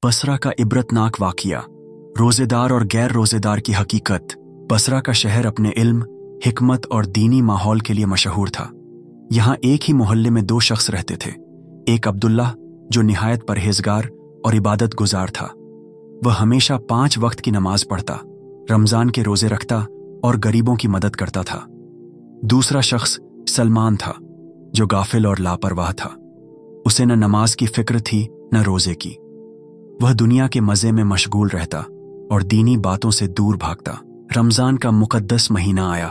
बसरा का इबरतनाक वाक़िया, रोज़ेदार और गैर रोज़ेदार की हकीकत। बसरा का शहर अपने इल्म, हिकमत और दीनी माहौल के लिए मशहूर था। यहाँ एक ही मोहल्ले में दो शख्स रहते थे। एक अब्दुल्लाह, जो निहायत परहेजगार और इबादत गुजार था। वह हमेशा 5 वक्त की नमाज पढ़ता, रमज़ान के रोज़े रखता और गरीबों की मदद करता था। दूसरा शख्स सलमान था, जो गाफिल और लापरवाह था। उसे न नमाज की फिक्र थी न रोज़े की। वह दुनिया के मज़े में मशगूल रहता और दीनी बातों से दूर भागता। रमज़ान का मुक़द्दस महीना आया।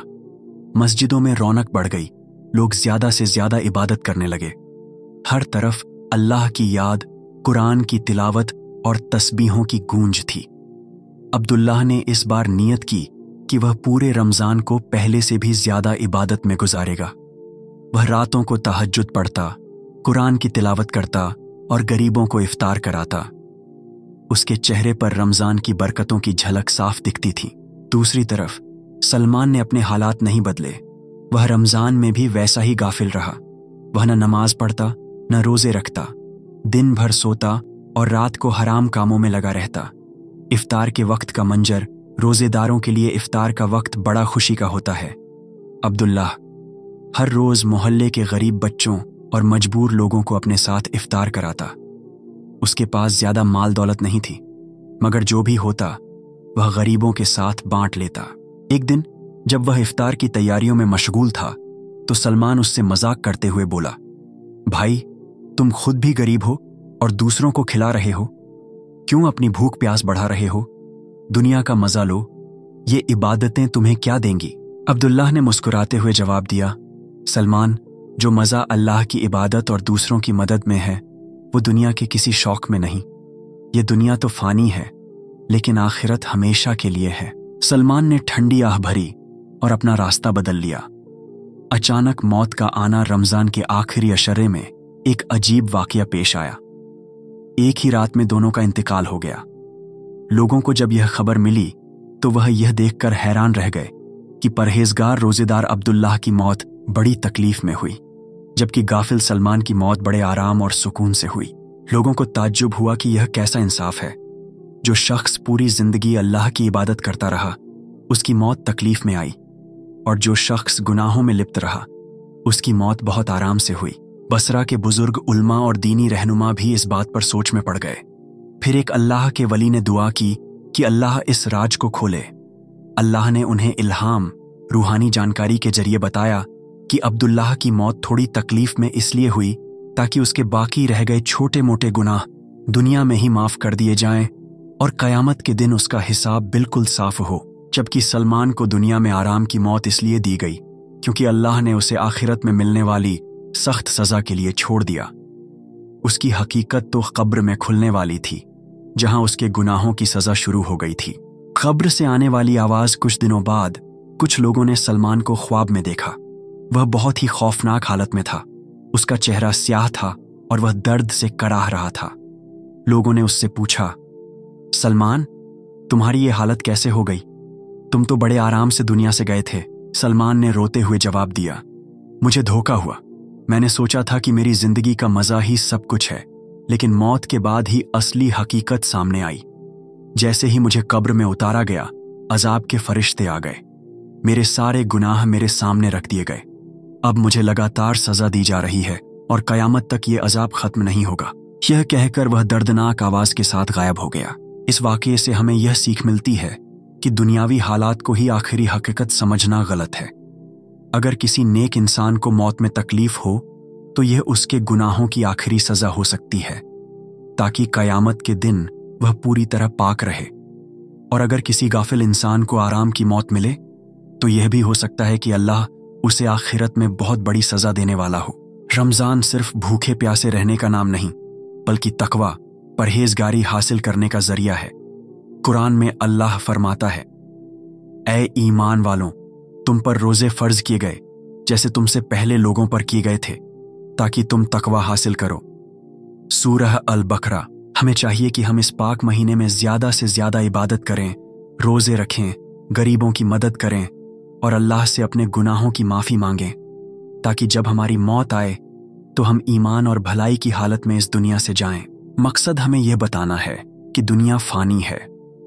मस्जिदों में रौनक बढ़ गई। लोग ज़्यादा से ज़्यादा इबादत करने लगे। हर तरफ अल्लाह की याद, कुरान की तिलावत और तस्बीहों की गूंज थी। अब्दुल्लाह ने इस बार नियत की कि वह पूरे रमज़ान को पहले से भी ज़्यादा इबादत में गुजारेगा। वह रातों को तहज्जुद पढ़ता, कुरान की तिलावत करता और गरीबों को इफ्तार कराता। उसके चेहरे पर रमज़ान की बरकतों की झलक साफ दिखती थी। दूसरी तरफ सलमान ने अपने हालात नहीं बदले। वह रमज़ान में भी वैसा ही गाफिल रहा। वह न नमाज पढ़ता न रोज़े रखता, दिन भर सोता और रात को हराम कामों में लगा रहता। इफ्तार के वक्त का मंजर, रोज़ेदारों के लिए इफ्तार का वक्त बड़ा खुशी का होता है। अब्दुल्लाह हर रोज़ मोहल्ले के गरीब बच्चों और मजबूर लोगों को अपने साथ इफ्तार कराता। उसके पास ज़्यादा माल दौलत नहीं थी, मगर जो भी होता वह गरीबों के साथ बांट लेता। एक दिन जब वह इफ्तार की तैयारियों में मशगूल था तो सलमान उससे मजाक करते हुए बोला, भाई, तुम खुद भी गरीब हो और दूसरों को खिला रहे हो। क्यों अपनी भूख प्यास बढ़ा रहे हो? दुनिया का मजा लो, ये इबादतें तुम्हें क्या देंगी? अब्दुल्लाह ने मुस्कुराते हुए जवाब दिया, सलमान, जो मजा अल्लाह की इबादत और दूसरों की मदद में है वो दुनिया के किसी शौक में नहीं। ये दुनिया तो फानी है, लेकिन आखिरत हमेशा के लिए है। सलमान ने ठंडी आह भरी और अपना रास्ता बदल लिया। अचानक मौत का आना रमज़ान के आखिरी अशरे में एक अजीब वाक़या पेश आया। एक ही रात में दोनों का इंतकाल हो गया। लोगों को जब यह खबर मिली तो वह यह देखकर हैरान रह गए कि परहेजगार रोज़ेदार अब्दुल्लाह की मौत बड़ी तकलीफ में हुई, जबकि गाफिल सलमान की मौत बड़े आराम और सुकून से हुई। लोगों को ताज्जुब हुआ कि यह कैसा इंसाफ है। जो शख्स पूरी जिंदगी अल्लाह की इबादत करता रहा, उसकी मौत तकलीफ में आई, और जो शख्स गुनाहों में लिप्त रहा, उसकी मौत बहुत आराम से हुई। बसरा के बुजुर्ग उल्मा और दीनी रहनुमा भी इस बात पर सोच में पड़ गए। फिर एक अल्लाह के वली ने दुआ की कि अल्लाह इस राज को खोले। अल्लाह ने उन्हें इल्हाम, रूहानी जानकारी के जरिए बताया कि अब्दुल्लाह की मौत थोड़ी तकलीफ में इसलिए हुई ताकि उसके बाकी रह गए छोटे मोटे गुनाह दुनिया में ही माफ कर दिए जाएं और कयामत के दिन उसका हिसाब बिल्कुल साफ हो। जबकि सलमान को दुनिया में आराम की मौत इसलिए दी गई क्योंकि अल्लाह ने उसे आखिरत में मिलने वाली सख्त सजा के लिए छोड़ दिया। उसकी हकीकत तो कब्र में खुलने वाली थी, जहां उसके गुनाहों की सजा शुरू हो गई थी। कब्र से आने वाली आवाज कुछ दिनों बाद कुछ लोगों ने सलमान को ख्वाब में देखा। वह बहुत ही खौफनाक हालत में था। उसका चेहरा स्याह था और वह दर्द से कराह रहा था। लोगों ने उससे पूछा, सलमान, तुम्हारी ये हालत कैसे हो गई? तुम तो बड़े आराम से दुनिया से गए थे। सलमान ने रोते हुए जवाब दिया, मुझे धोखा हुआ। मैंने सोचा था कि मेरी जिंदगी का मजा ही सब कुछ है, लेकिन मौत के बाद ही असली हकीकत सामने आई। जैसे ही मुझे कब्र में उतारा गया, अजाब के फरिश्ते आ गए। मेरे सारे गुनाह मेरे सामने रख दिए गए। अब मुझे लगातार सजा दी जा रही है और कयामत तक ये अजाब खत्म नहीं होगा। यह कहकर वह दर्दनाक आवाज के साथ गायब हो गया। इस वाक़ये से हमें यह सीख मिलती है कि दुनियावी हालात को ही आखिरी हकीकत समझना गलत है। अगर किसी नेक इंसान को मौत में तकलीफ हो तो यह उसके गुनाहों की आखिरी सजा हो सकती है, ताकि कयामत के दिन वह पूरी तरह पाक रहे। और अगर किसी गाफिल इंसान को आराम की मौत मिले तो यह भी हो सकता है कि अल्लाह उसे आखिरत में बहुत बड़ी सजा देने वाला हो। रमज़ान सिर्फ भूखे प्यासे रहने का नाम नहीं, बल्कि तकवा, परहेजगारी हासिल करने का जरिया है। कुरान में अल्लाह फरमाता है, ऐ ईमान वालों, तुम पर रोजे फर्ज किए गए जैसे तुमसे पहले लोगों पर किए गए थे, ताकि तुम तकवा हासिल करो। सूरह अल बकरा। हमें चाहिए कि हम इस पाक महीने में ज्यादा से ज्यादा इबादत करें, रोजे रखें, गरीबों की मदद करें और अल्लाह से अपने गुनाहों की माफ़ी मांगें, ताकि जब हमारी मौत आए तो हम ईमान और भलाई की हालत में इस दुनिया से जाएं। मकसद हमें यह बताना है कि दुनिया फानी है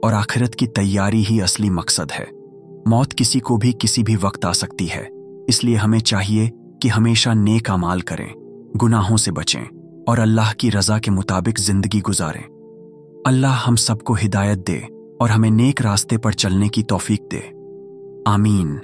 और आखिरत की तैयारी ही असली मकसद है। मौत किसी को भी किसी भी वक्त आ सकती है, इसलिए हमें चाहिए कि हमेशा नेक अमाल करें, गुनाहों से बचें और अल्लाह की रज़ा के मुताबिक ज़िंदगी गुजारें। अल्लाह हम सबको हिदायत दे और हमें नेक रास्ते पर चलने की तौफीक दे। आमीन।